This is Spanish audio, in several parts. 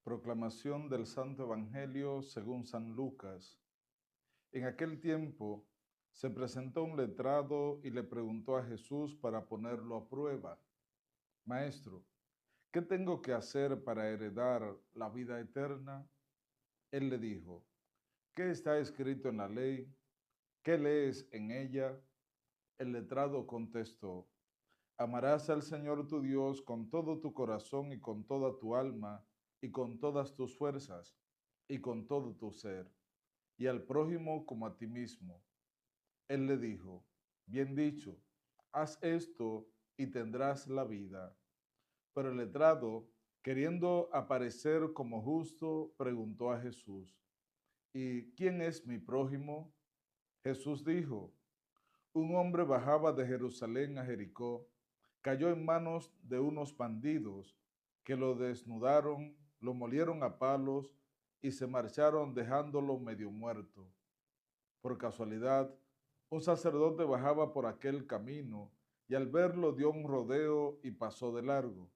Proclamación del Santo Evangelio según San Lucas. En aquel tiempo se presentó un letrado y le preguntó a Jesús para ponerlo a prueba: Maestro, ¿qué tengo que hacer para heredar la vida eterna? Él le dijo: ¿Qué está escrito en la ley? ¿Qué lees en ella? El letrado contestó: Amarás al Señor tu Dios con todo tu corazón y con toda tu alma y con todas tus fuerzas y con todo tu ser, y al prójimo como a ti mismo. Él le dijo: Bien dicho, haz esto y tendrás la vida. Pero el letrado, queriendo aparecer como justo, preguntó a Jesús: ¿Y quién es mi prójimo? Jesús dijo: Un hombre bajaba de Jerusalén a Jericó, cayó en manos de unos bandidos que lo desnudaron, lo molieron a palos y se marcharon dejándolo medio muerto. Por casualidad, un sacerdote bajaba por aquel camino y al verlo dio un rodeo y pasó de largo.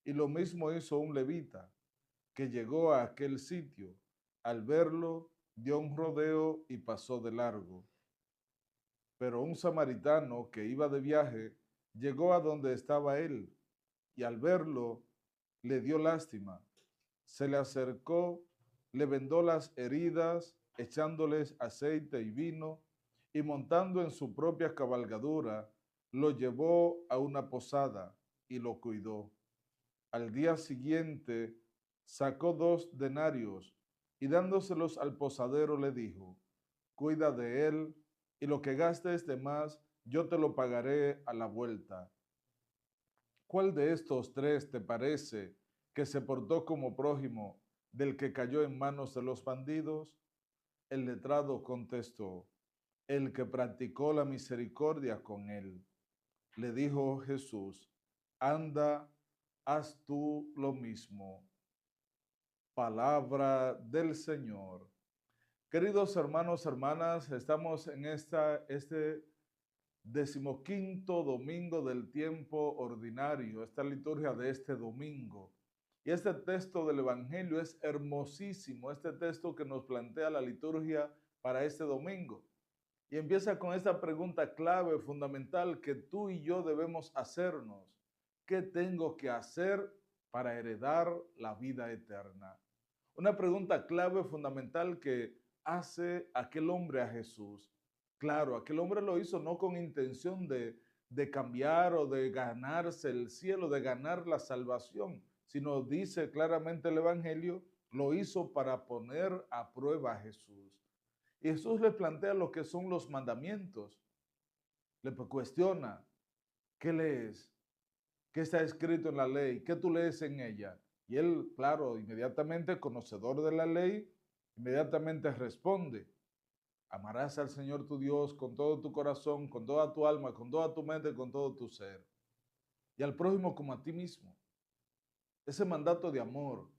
Y lo mismo hizo un levita, que llegó a aquel sitio. Al verlo, dio un rodeo y pasó de largo. Pero un samaritano que iba de viaje llegó a donde estaba él y al verlo le dio lástima. Se le acercó, le vendó las heridas, echándoles aceite y vino, y montando en su propia cabalgadura, lo llevó a una posada y lo cuidó. Al día siguiente sacó 2 denarios y dándoselos al posadero le dijo: Cuida de él y lo que gastes de más yo te lo pagaré a la vuelta. ¿Cuál de estos tres te parece que se portó como prójimo del que cayó en manos de los bandidos? El letrado contestó: El que practicó la misericordia con él. Le dijo Jesús: Anda, haz tú lo mismo. Palabra del Señor. Queridos hermanos, hermanas, estamos en este 15º domingo del tiempo ordinario, esta liturgia de este domingo. Y este texto del Evangelio es hermosísimo, este texto que nos plantea la liturgia para este domingo. Y empieza con esta pregunta clave, fundamental, que tú y yo debemos hacernos. ¿Qué tengo que hacer para heredar la vida eterna? Una pregunta clave, fundamental, que hace aquel hombre a Jesús. Claro, aquel hombre lo hizo no con intención de cambiar o de ganarse el cielo, de ganar la salvación, sino dice claramente el Evangelio, lo hizo para poner a prueba a Jesús. Y Jesús le plantea lo que son los mandamientos. Le cuestiona: ¿qué lees? ¿Qué está escrito en la ley? ¿Qué tú lees en ella? Y él, claro, inmediatamente conocedor de la ley, inmediatamente responde: Amarás al Señor tu Dios con todo tu corazón, con toda tu alma, con toda tu mente, con todo tu ser. Y al prójimo como a ti mismo. Ese mandato de amor.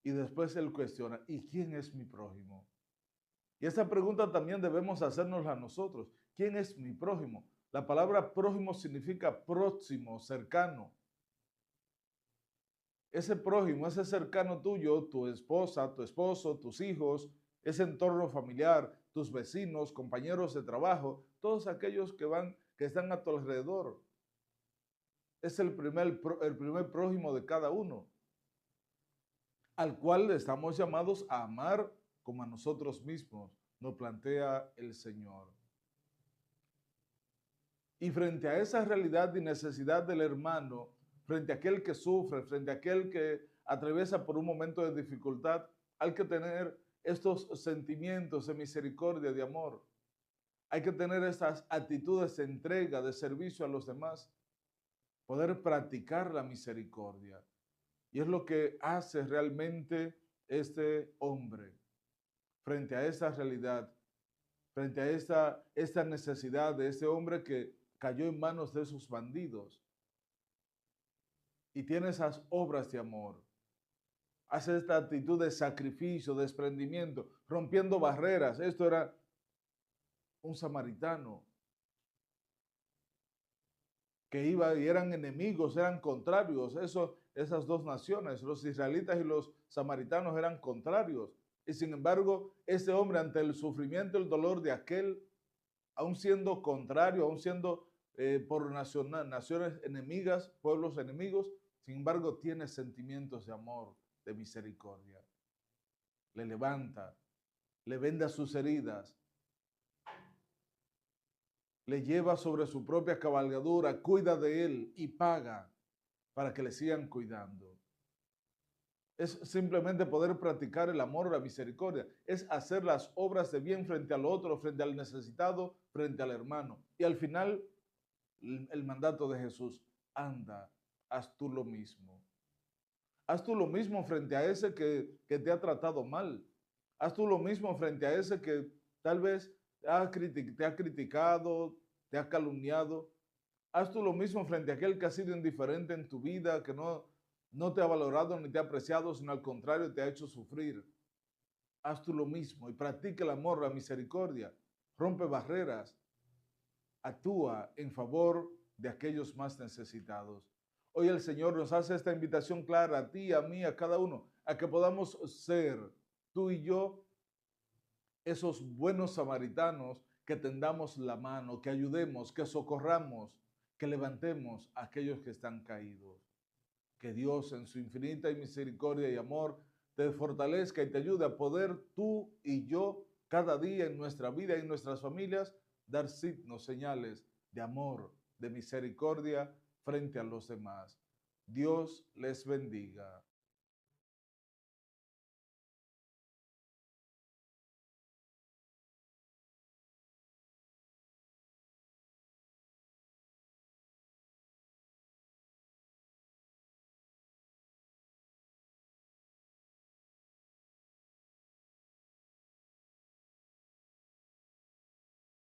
Y después él cuestiona: ¿y quién es mi prójimo? Y esta pregunta también debemos hacernos a nosotros. ¿Quién es mi prójimo? La palabra prójimo significa próximo, cercano. Ese prójimo, ese cercano tuyo, tu esposa, tu esposo, tus hijos, ese entorno familiar, tus vecinos, compañeros de trabajo, todos aquellos que están a tu alrededor. Es el primer prójimo de cada uno, al cual estamos llamados a amar como a nosotros mismos, nos plantea el Señor. Y frente a esa realidad y necesidad del hermano, frente a aquel que sufre, frente a aquel que atraviesa por un momento de dificultad, hay que tener estos sentimientos de misericordia, de amor. Hay que tener estas actitudes de entrega, de servicio a los demás, poder practicar la misericordia. Y es lo que hace realmente este hombre frente a esa realidad, frente a esta necesidad de este hombre que cayó en manos de esos bandidos y tiene esas obras de amor. Hace esta actitud de sacrificio, de desprendimiento, rompiendo barreras. Esto era un samaritano que iba y eran enemigos, eran contrarios. Esas dos naciones, los israelitas y los samaritanos, eran contrarios. Y sin embargo, ese hombre, ante el sufrimiento, el dolor de aquel, aún siendo contrario, aún siendo por naciones enemigas, pueblos enemigos, sin embargo, tiene sentimientos de amor, de misericordia. Le levanta, le venda sus heridas, le lleva sobre su propia cabalgadura, cuida de él y paga para que le sigan cuidando. Es simplemente poder practicar el amor, la misericordia. Es hacer las obras de bien frente al otro, frente al necesitado, frente al hermano. Y al final, el mandato de Jesús: anda, haz tú lo mismo. Haz tú lo mismo frente a ese que te ha tratado mal. Haz tú lo mismo frente a ese que tal vez te ha criticado, te ha calumniado. Haz tú lo mismo frente a aquel que ha sido indiferente en tu vida, que no te ha valorado ni te ha apreciado, sino al contrario te ha hecho sufrir. Haz tú lo mismo y practica el amor, la misericordia. Rompe barreras. Actúa en favor de aquellos más necesitados. Hoy el Señor nos hace esta invitación clara a ti, a mí, a cada uno, a que podamos ser, tú y yo, esos buenos samaritanos, que tendamos la mano, que ayudemos, que socorramos, que levantemos a aquellos que están caídos. Que Dios, en su infinita misericordia y amor, te fortalezca y te ayude a poder tú y yo cada día en nuestra vida y en nuestras familias dar signos, señales de amor, de misericordia frente a los demás. Dios les bendiga.